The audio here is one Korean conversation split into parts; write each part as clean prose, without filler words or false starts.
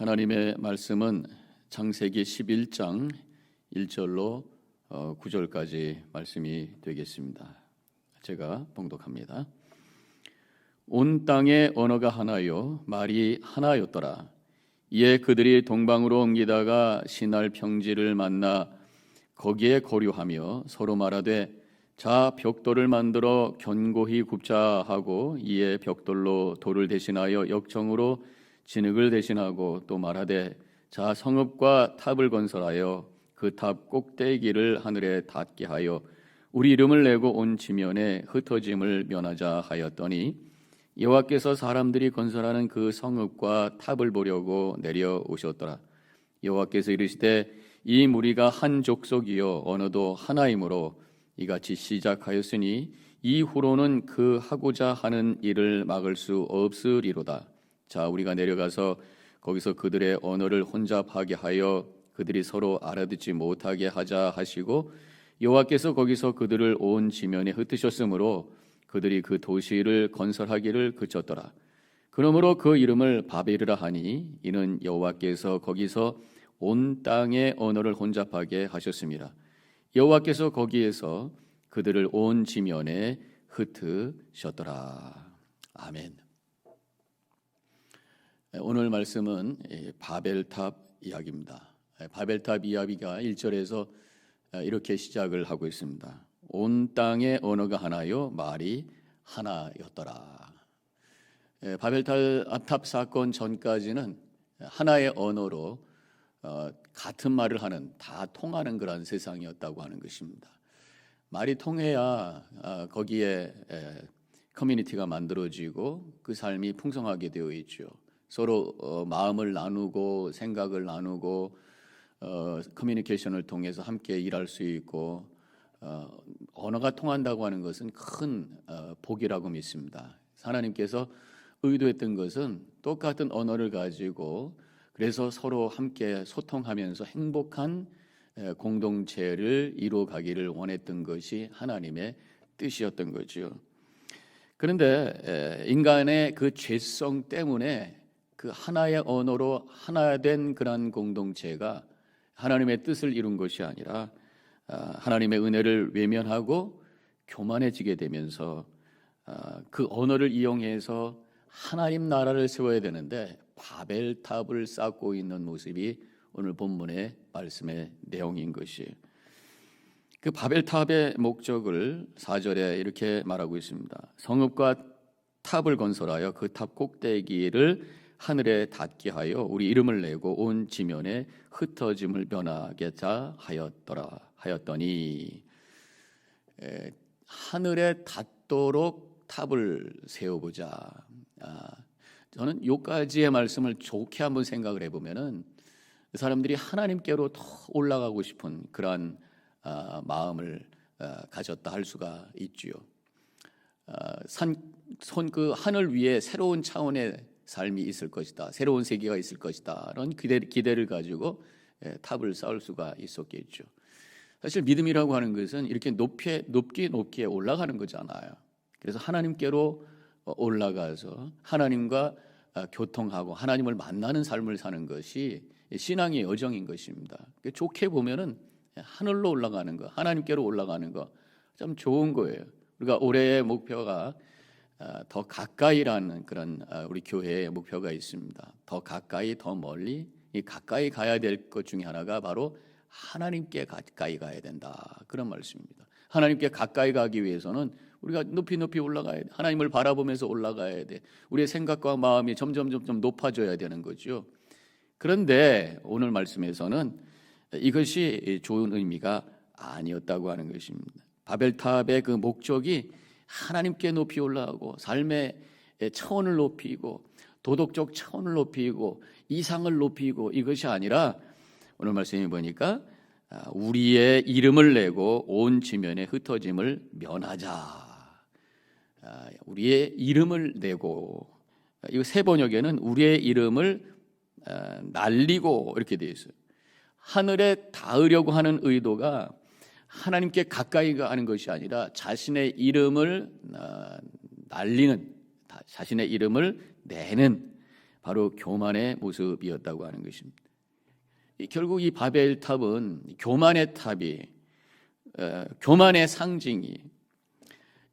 하나님의 말씀은 창세기 11장 1절로 9절까지 말씀이 되겠습니다. 제가 봉독합니다. 온 땅의 언어가 하나요 말이 하나였더라. 이에 그들이 동방으로 옮기다가 시날 평지를 만나 거기에 거류하며 서로 말하되 자 벽돌을 만들어 견고히 굽자 하고 이에 벽돌로 돌을 대신하여 역청으로 진흙을 대신하고 또 말하되 자 성읍과 탑을 건설하여 그 탑 꼭대기를 하늘에 닿게 하여 우리 이름을 내고 온 지면에 흩어짐을 면하자 하였더니 여호와께서 사람들이 건설하는 그 성읍과 탑을 보려고 내려오셨더라. 여호와께서 이르시되 이 무리가 한 족속이요 언어도 하나이므로 이같이 시작하였으니 이후로는 그 하고자 하는 일을 막을 수 없으리로다. 자 우리가 내려가서 거기서 그들의 언어를 혼잡하게 하여 그들이 서로 알아듣지 못하게 하자 하시고 여호와께서 거기서 그들을 온 지면에 흩으셨으므로 그들이 그 도시를 건설하기를 그쳤더라. 그러므로 그 이름을 바벨이라 하니 이는 여호와께서 거기서 온 땅의 언어를 혼잡하게 하셨습니다. 여호와께서 거기에서 그들을 온 지면에 흩으셨더라. 아멘. 오늘 말씀은 바벨탑 이야기입니다. 바벨탑 이야기가 1절에서 이렇게 시작을 하고 있습니다. 온 땅의 언어가 하나요 말이 하나였더라. 바벨탑 사건 전까지는 하나의 언어로 같은 말을 하는 다 통하는 그런 세상이었다고 하는 것입니다. 말이 통해야 거기에 커뮤니티가 만들어지고 그 삶이 풍성하게 되어 있죠. 서로 마음을 나누고 생각을 나누고 커뮤니케이션을 통해서 함께 일할 수 있고 언어가 통한다고 하는 것은 큰 복이라고 믿습니다. 하나님께서 의도했던 것은 똑같은 언어를 가지고 그래서 서로 함께 소통하면서 행복한 공동체를 이루어가기를 원했던 것이 하나님의 뜻이었던 거죠. 그런데 인간의 그 죄성 때문에 그 하나의 언어로 하나 된 그런 공동체가 하나님의 뜻을 이룬 것이 아니라 하나님의 은혜를 외면하고 교만해지게 되면서 그 언어를 이용해서 하나님 나라를 세워야 되는데 바벨탑을 쌓고 있는 모습이 오늘 본문의 말씀의 내용인 것이. 그 바벨탑의 목적을 4절에 이렇게 말하고 있습니다. 성읍과 탑을 건설하여 그 탑 꼭대기를 하늘에 닿게 하여 우리 이름을 내고 온 지면에 흩어짐을 면하게 하였더니 하늘에 닿도록 탑을 세워보자. 저는 요까지의 말씀을 좋게 한번 생각을 해보면은 사람들이 하나님께로 더 올라가고 싶은 그러한 마음을 가졌다 할 수가 있지요. 그 하늘 위에 새로운 차원의 삶이 있을 것이다, 새로운 세계가 있을 것이다 이런 기대를 가지고 탑을 쌓을 수가 있었겠죠. 사실 믿음이라고 하는 것은 이렇게 높게 올라가는 거잖아요. 그래서 하나님께로 올라가서 하나님과 교통하고 하나님을 만나는 삶을 사는 것이 신앙의 여정인 것입니다. 좋게 보면은 하늘로 올라가는 거, 하나님께로 올라가는 거 참 좋은 거예요. 우리가 올해의 목표가 더 가까이라는 그런 우리 교회의 목표가 있습니다. 더 가까이, 더 멀리. 이 가까이 가야 될 것 중에 하나가 바로 하나님께 가까이 가야 된다, 그런 말씀입니다. 하나님께 가까이 가기 위해서는 우리가 높이 올라가야 돼. 하나님을 바라보면서 올라가야 돼. 우리의 생각과 마음이 점점 높아져야 되는 거죠. 그런데 오늘 말씀에서는 이것이 좋은 의미가 아니었다고 하는 것입니다. 바벨탑의 그 목적이 하나님께 높이 올라가고 삶의 차원을 높이고 도덕적 차원을 높이고 이상을 높이고 이것이 아니라 오늘 말씀에 보니까 우리의 이름을 내고 온 지면에 흩어짐을 면하자. 우리의 이름을 내고, 이거 새 번역에는 우리의 이름을 날리고 이렇게 되어 있어요. 하늘에 닿으려고 하는 의도가 하나님께 가까이 가는 것이 아니라 자신의 이름을 날리는, 자신의 이름을 내는 바로 교만의 모습이었다고 하는 것입니다. 결국 이 바벨탑은 교만의 탑이 교만의 상징이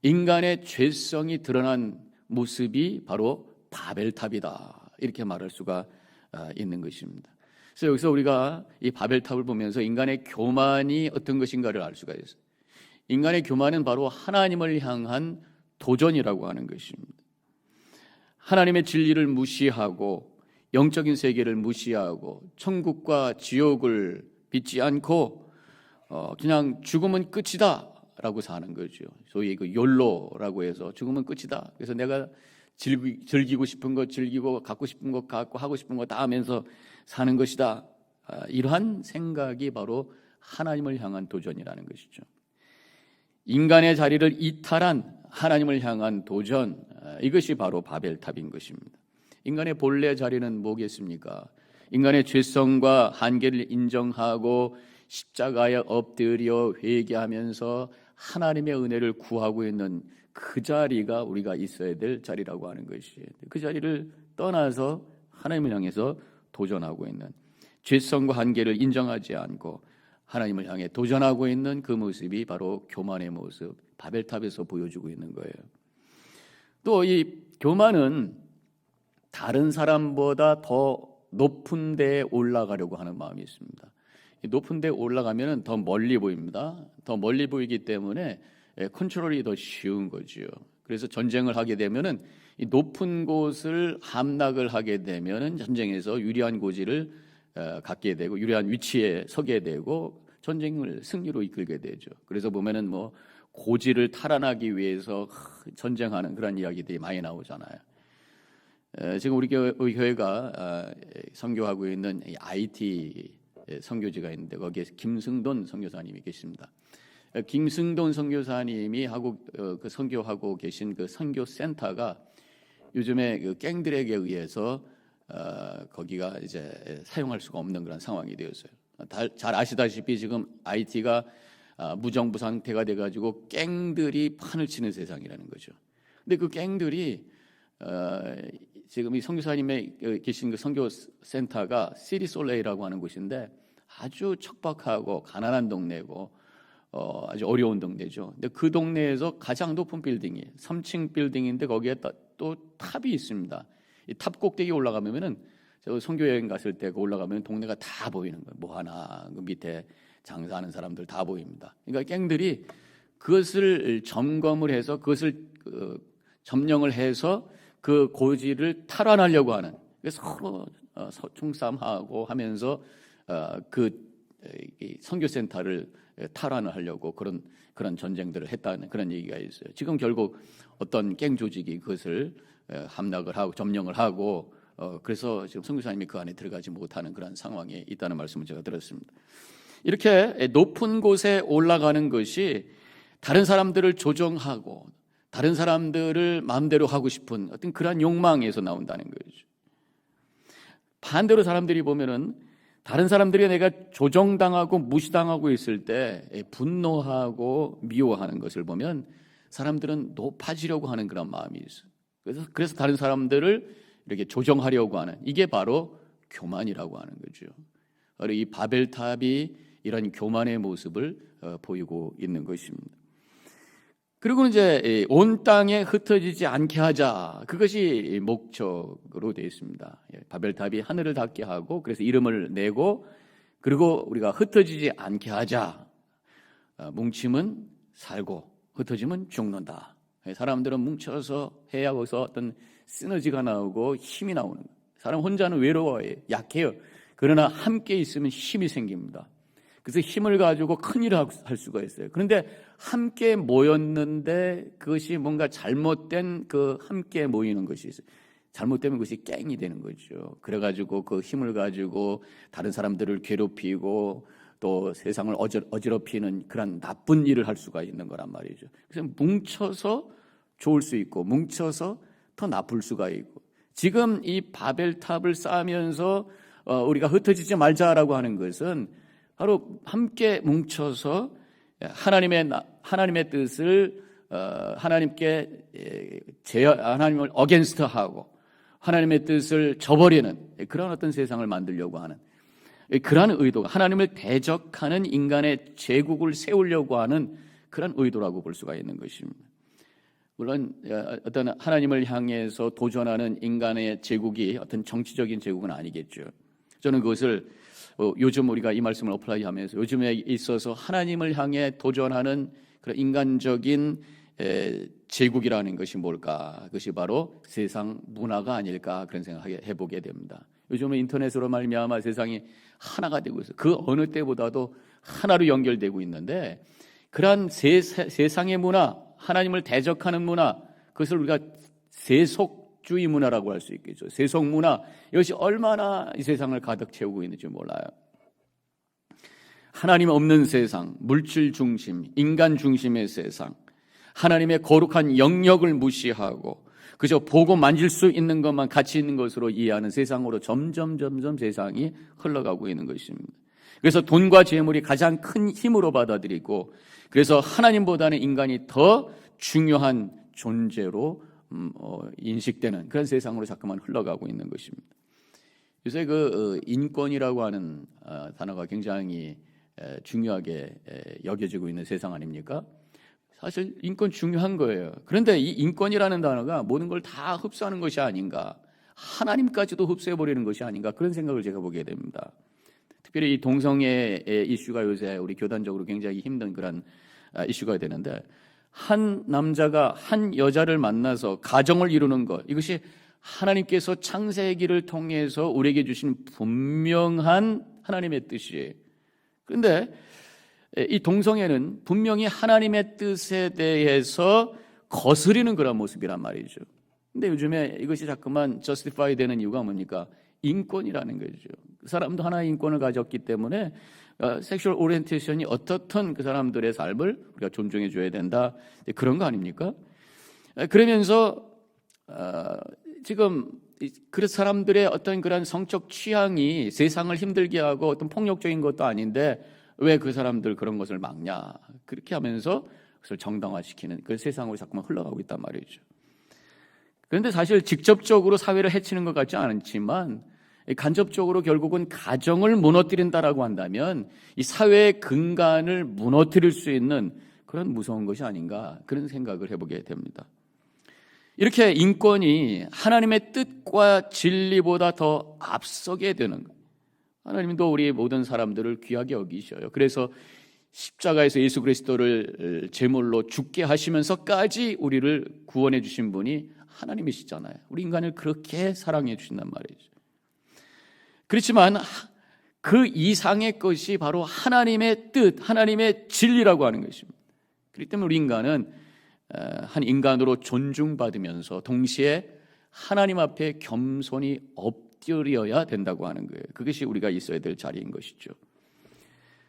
인간의 죄성이 드러난 모습이 바로 바벨탑이다, 이렇게 말할 수가 있는 것입니다. 그래서 여기서 우리가 이 바벨탑을 보면서 인간의 교만이 어떤 것인가를 알 수가 있어요. 인간의 교만은 바로 하나님을 향한 도전이라고 하는 것입니다. 하나님의 진리를 무시하고 영적인 세계를 무시하고 천국과 지옥을 믿지 않고 그냥 죽으면 끝이다 라고 사는 거죠. 소위 그 욜로라고 해서 죽으면 끝이다. 그래서 내가 즐기고 싶은 것 즐기고 갖고 싶은 것 갖고 하고 싶은 것 다 하면서 사는 것이다. 이러한 생각이 바로 하나님을 향한 도전이라는 것이죠. 인간의 자리를 이탈한 하나님을 향한 도전, 이것이 바로 바벨탑인 것입니다. 인간의 본래 자리는 뭐겠습니까? 인간의 죄성과 한계를 인정하고 십자가에 엎드려 회개하면서 하나님의 은혜를 구하고 있는 그 자리가 우리가 있어야 될 자리라고 하는 것이에요. 그 자리를 떠나서 하나님을 향해서 도전하고 있는, 죄성과 한계를 인정하지 않고 하나님을 향해 도전하고 있는 그 모습이 바로 교만의 모습, 바벨탑에서 보여주고 있는 거예요. 또 이 교만은 다른 사람보다 더 높은 데에 올라가려고 하는 마음이 있습니다. 높은 데에 올라가면 더 멀리 보입니다. 더 멀리 보이기 때문에 컨트롤이 더 쉬운 거지요. 그래서 전쟁을 하게 되면은 이 높은 곳을 함락을 하게 되면은 전쟁에서 유리한 고지를 갖게 되고 유리한 위치에 서게 되고 전쟁을 승리로 이끌게 되죠. 그래서 보면은 뭐 고지를 탈환하기 위해서 전쟁하는 그런 이야기들이 많이 나오잖아요. 지금 우리 교회가 선교하고 있는 IT 선교지가 있는데 거기에 김승돈 선교사님이 계십니다. 김승돈 선교사님이 하고 그 선교하고 계신 그 선교센터가 요즘에 그 갱들에게 의해서 거기가 이제 사용할 수가 없는 그런 상황이 되었어요. 잘 아시다시피 지금 IT가 무정부 상태가 돼가지고 갱들이 판을 치는 세상이라는 거죠. 근데 그 갱들이 지금 이 선교사님의 계신 그 선교센터가 시리솔레이라고 하는 곳인데 아주 척박하고 가난한 동네고 아주 어려운 동네죠. 근데 그 동네에서 가장 높은 빌딩이 3층 빌딩인데 거기에 또 탑이 있습니다. 이 탑 꼭대기 올라가면은 저 선교 여행 갔을 때 올라가면 동네가 다 보이는 거예요. 뭐 하나 그 밑에 장사하는 사람들 다 보입니다. 그러니까 갱들이 그것을 점검을 해서 그것을 점령을 해서 그 고지를 탈환하려고 하는, 그래서 서로 총싸움하고 하면서 그 선교센터를 탈환을 하려고 그런 전쟁들을 했다는 그런 얘기가 있어요. 지금 결국 어떤 갱 조직이 그것을 함락을 하고 점령을 하고 그래서 지금 선교사님이 그 안에 들어가지 못하는 그런 상황에 있다는 말씀을 제가 들었습니다. 이렇게 높은 곳에 올라가는 것이 다른 사람들을 조종하고 다른 사람들을 마음대로 하고 싶은 어떤 그런 욕망에서 나온다는 거죠. 반대로 사람들이 보면은 다른 사람들이 내가 조종당하고 무시당하고 있을 때 분노하고 미워하는 것을 보면 사람들은 높아지려고 하는 그런 마음이 있어요. 그래서 다른 사람들을 이렇게 조정하려고 하는, 이게 바로 교만이라고 하는 거죠. 바로 이 바벨탑이 이런 교만의 모습을 보이고 있는 것입니다. 그리고 이제 온 땅에 흩어지지 않게 하자, 그것이 목적으로 되어 있습니다. 바벨탑이 하늘을 닿게 하고 그래서 이름을 내고 그리고 우리가 흩어지지 않게 하자. 뭉치면 살고 흩어지면 죽는다. 사람들은 뭉쳐서 해야 거기서 어떤 시너지가 나오고 힘이 나오는 거예요. 사람 혼자는 외로워요. 약해요. 그러나 함께 있으면 힘이 생깁니다. 그래서 힘을 가지고 큰 일을 할 수가 있어요. 그런데 함께 모였는데 그것이 뭔가 잘못된 그 함께 모이는 것이 있어요. 잘못되면 그것이 깽이 되는 거죠. 그래가지고 그 힘을 가지고 다른 사람들을 괴롭히고 또 세상을 어지럽히는 그런 나쁜 일을 할 수가 있는 거란 말이죠. 그래서 뭉쳐서 좋을 수 있고 뭉쳐서 더 나쁠 수가 있고, 지금 이 바벨탑을 쌓으면서 우리가 흩어지지 말자라고 하는 것은 바로 함께 뭉쳐서 하나님의 뜻을 하나님을 어게인스트하고 하나님의 뜻을 저버리는 그런 어떤 세상을 만들려고 하는 그러한 의도가 하나님을 대적하는 인간의 제국을 세우려고 하는 그런 의도라고 볼 수가 있는 것입니다. 물론 어떤 하나님을 향해서 도전하는 인간의 제국이 어떤 정치적인 제국은 아니겠죠. 저는 그것을 요즘 우리가 이 말씀을 어플라이하면서 요즘에 있어서 하나님을 향해 도전하는 그런 인간적인 제국이라는 것이 뭘까? 그것이 바로 세상 문화가 아닐까 그런 생각을 해보게 됩니다. 요즘은 인터넷으로 말미암아 세상이 하나가 되고 있어요. 그 어느 때보다도 하나로 연결되고 있는데 그러한 세상의 문화, 하나님을 대적하는 문화, 그것을 우리가 세속주의 문화라고 할 수 있겠죠. 세속 문화, 이것이 얼마나 이 세상을 가득 채우고 있는지 몰라요. 하나님 없는 세상, 물질 중심, 인간 중심의 세상, 하나님의 거룩한 영역을 무시하고 그저 보고 만질 수 있는 것만 가치 있는 것으로 이해하는 세상으로 점점 세상이 흘러가고 있는 것입니다. 그래서 돈과 재물이 가장 큰 힘으로 받아들이고 그래서 하나님보다는 인간이 더 중요한 존재로 인식되는 그런 세상으로 자꾸만 흘러가고 있는 것입니다. 요새 그 인권이라고 하는 단어가 굉장히 중요하게 여겨지고 있는 세상 아닙니까? 사실 인권 중요한 거예요. 그런데 이 인권이라는 단어가 모든 걸 다 흡수하는 것이 아닌가, 하나님까지도 흡수해버리는 것이 아닌가 그런 생각을 제가 보게 됩니다. 특별히 이 동성애 이슈가 요새 우리 교단적으로 굉장히 힘든 그런 이슈가 되는데 한 남자가 한 여자를 만나서 가정을 이루는 것, 이것이 하나님께서 창세기를 통해서 우리에게 주신 분명한 하나님의 뜻이에요. 그런데 이 동성애는 분명히 하나님의 뜻에 대해서 거스리는 그런 모습이란 말이죠. 근데 요즘에 이것이 자꾸만 justify 되는 이유가 뭡니까? 인권이라는 거죠. 그 사람도 하나의 인권을 가졌기 때문에 섹슈얼 오리엔테이션이 어떻든 그 사람들의 삶을 우리가 존중해 줘야 된다. 그런 거 아닙니까? 그러면서 지금 그 사람들의 어떤 그런 성적 취향이 세상을 힘들게 하고 어떤 폭력적인 것도 아닌데 왜 그 사람들 그런 것을 막냐? 그렇게 하면서 그것을 정당화시키는 그 세상으로 자꾸만 흘러가고 있단 말이죠. 그런데 사실 직접적으로 사회를 해치는 것 같지 않지만 간접적으로 결국은 가정을 무너뜨린다라고 한다면 이 사회의 근간을 무너뜨릴 수 있는 그런 무서운 것이 아닌가 그런 생각을 해보게 됩니다. 이렇게 인권이 하나님의 뜻과 진리보다 더 앞서게 되는 거예요. 하나님도 우리 모든 사람들을 귀하게 여기셔요. 그래서 십자가에서 예수 그리스도를 제물로 죽게 하시면서까지 우리를 구원해 주신 분이 하나님이시잖아요. 우리 인간을 그렇게 사랑해 주신단 말이죠. 그렇지만 그 이상의 것이 바로 하나님의 뜻, 하나님의 진리라고 하는 것입니다. 그렇기 때문에 우리 인간은 한 인간으로 존중받으면서 동시에 하나님 앞에 겸손히 엎드려야 된다고 하는 거예요. 그것이 우리가 있어야 될 자리인 것이죠.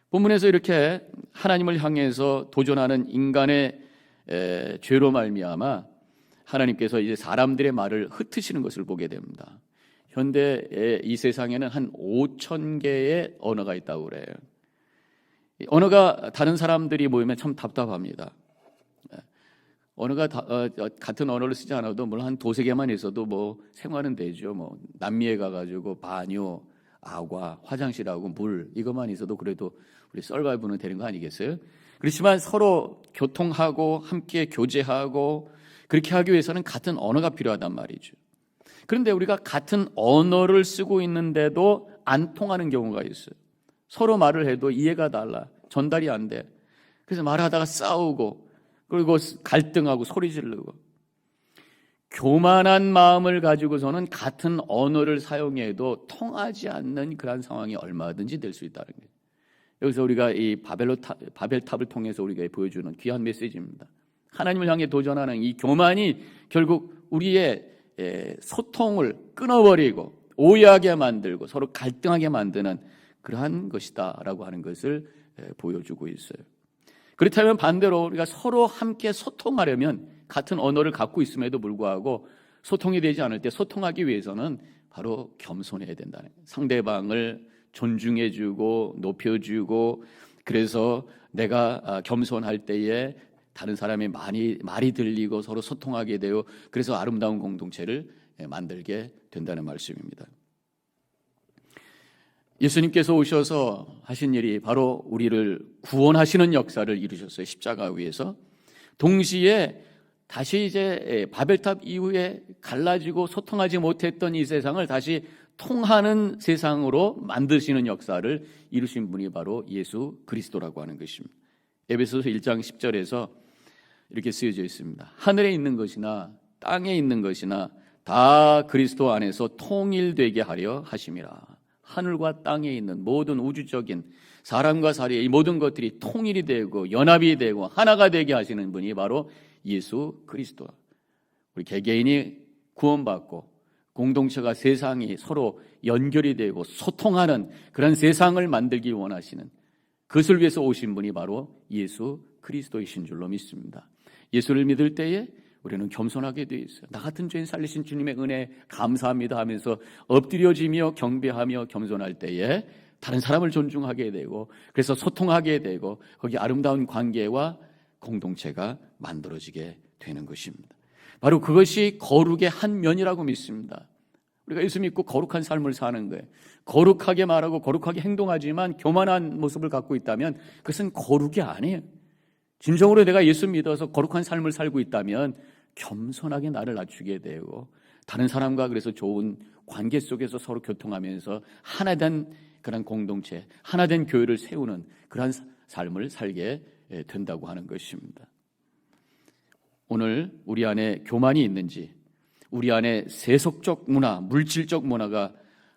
본문에서 이렇게 하나님을 향해서 도전하는 인간의 죄로 말미암아 하나님께서 이제 사람들의 말을 흩으시는 것을 보게 됩니다. 현대의 이 세상에는 한 5천 개의 언어가 있다고 그래요. 언어가 다른 사람들이 모이면 참 답답합니다. 언어가 같은 언어를 쓰지 않아도 물론 한 두세 개만 있어도 뭐 생활은 되죠. 뭐 남미에 가가지고 바뉴, 아과, 화장실하고 물 이것만 있어도 그래도 우리 서바이브는 되는 거 아니겠어요? 그렇지만 서로 교통하고 함께 교제하고 그렇게 하기 위해서는 같은 언어가 필요하단 말이죠. 그런데 우리가 같은 언어를 쓰고 있는데도 안 통하는 경우가 있어요. 서로 말을 해도 이해가 달라. 전달이 안 돼. 그래서 말하다가 싸우고 그리고 갈등하고 소리 지르고 교만한 마음을 가지고서는 같은 언어를 사용해도 통하지 않는 그런 상황이 얼마든지 될 수 있다는 거예요. 여기서 우리가 이 바벨탑을 통해서 우리가 보여주는 귀한 메시지입니다. 하나님을 향해 도전하는 이 교만이 결국 우리의 소통을 끊어버리고 오해하게 만들고 서로 갈등하게 만드는 그러한 것이다라고 하는 것을 보여주고 있어요. 그렇다면 반대로 우리가 서로 함께 소통하려면 같은 언어를 갖고 있음에도 불구하고 소통이 되지 않을 때 소통하기 위해서는 바로 겸손해야 된다는 거예요. 상대방을 존중해주고 높여주고 그래서 내가 겸손할 때에 다른 사람의 말이 들리고 서로 소통하게 되어 그래서 아름다운 공동체를 만들게 된다는 말씀입니다. 예수님께서 오셔서 하신 일이 바로 우리를 구원하시는 역사를 이루셨어요. 십자가 위에서. 동시에 다시 이제 바벨탑 이후에 갈라지고 소통하지 못했던 이 세상을 다시 통하는 세상으로 만드시는 역사를 이루신 분이 바로 예수 그리스도라고 하는 것입니다. 에베소서 1장 10절에서 이렇게 쓰여져 있습니다. 하늘에 있는 것이나 땅에 있는 것이나 다 그리스도 안에서 통일되게 하려 하심이라. 하늘과 땅에 있는 모든 우주적인 사람과 사리의 이 모든 것들이 통일이 되고 연합이 되고 하나가 되게 하시는 분이 바로 예수 그리스도. 우리 개개인이 구원받고 공동체가 세상이 서로 연결이 되고 소통하는 그런 세상을 만들기 원하시는, 그것을 위해서 오신 분이 바로 예수 그리스도이신 줄로 믿습니다. 예수를 믿을 때에 우리는 겸손하게 되어 있어요. 나 같은 죄인 살리신 주님의 은혜 감사합니다 하면서 엎드려지며 경배하며 겸손할 때에 다른 사람을 존중하게 되고, 그래서 소통하게 되고, 거기 아름다운 관계와 공동체가 만들어지게 되는 것입니다. 바로 그것이 거룩의 한 면이라고 믿습니다. 우리가 예수 믿고 거룩한 삶을 사는 거예요. 거룩하게 말하고 거룩하게 행동하지만 교만한 모습을 갖고 있다면 그것은 거룩이 아니에요. 진정으로 내가 예수 믿어서 거룩한 삶을 살고 있다면 겸손하게 나를 낮추게 되고, 다른 사람과 그래서 좋은 관계 속에서 서로 교통하면서 하나된 그런 공동체, 하나된 교회를 세우는 그러한 삶을 살게 된다고 하는 것입니다. 오늘 우리 안에 교만이 있는지, 우리 안에 세속적 문화, 물질적 문화가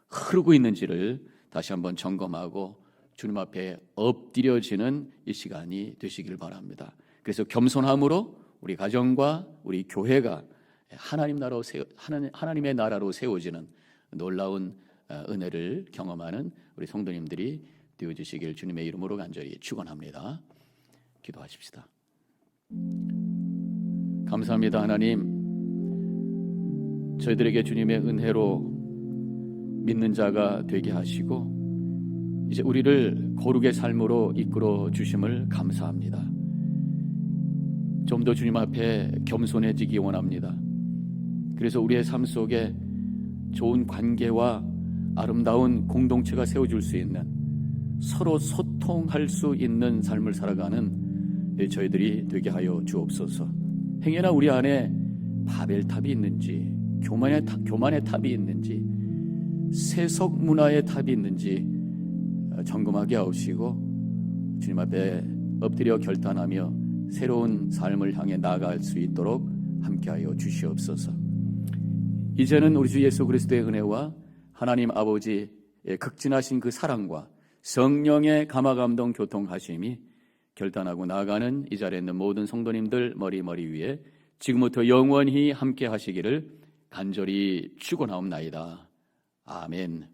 흐르고 있는지를 다시 한번 점검하고 주님 앞에 엎드려지는 이 시간이 되시길 바랍니다. 그래서 겸손함으로 우리 가정과 우리 교회가 하나님의 나라로 세워지는 놀라운 은혜를 경험하는 우리 성도님들이 되어주시길 주님의 이름으로 간절히 축원합니다. 기도하십시다. 감사합니다. 하나님, 저희들에게 주님의 은혜로 믿는 자가 되게 하시고 이제 우리를 거룩의 삶으로 이끌어 주심을 감사합니다. 좀 더 주님 앞에 겸손해지기 원합니다. 그래서 우리의 삶 속에 좋은 관계와 아름다운 공동체가 세워질 수 있는, 서로 소통할 수 있는 삶을 살아가는 저희들이 되게 하여 주옵소서. 행여나 우리 안에 바벨탑이 있는지, 교만의 탑이 있는지, 세속 문화의 탑이 있는지 점검하게 하시고 주님 앞에 엎드려 결단하며 새로운 삶을 향해 나아갈 수 있도록 함께하여 주시옵소서. 이제는 우리 주 예수 그리스도의 은혜와 하나님 아버지의 극진하신 그 사랑과 성령의 감화감동 교통하심이 결단하고 나아가는 이 자리에 있는 모든 성도님들 머리 위에 지금부터 영원히 함께 하시기를 간절히 축원하옵나이다. 아멘.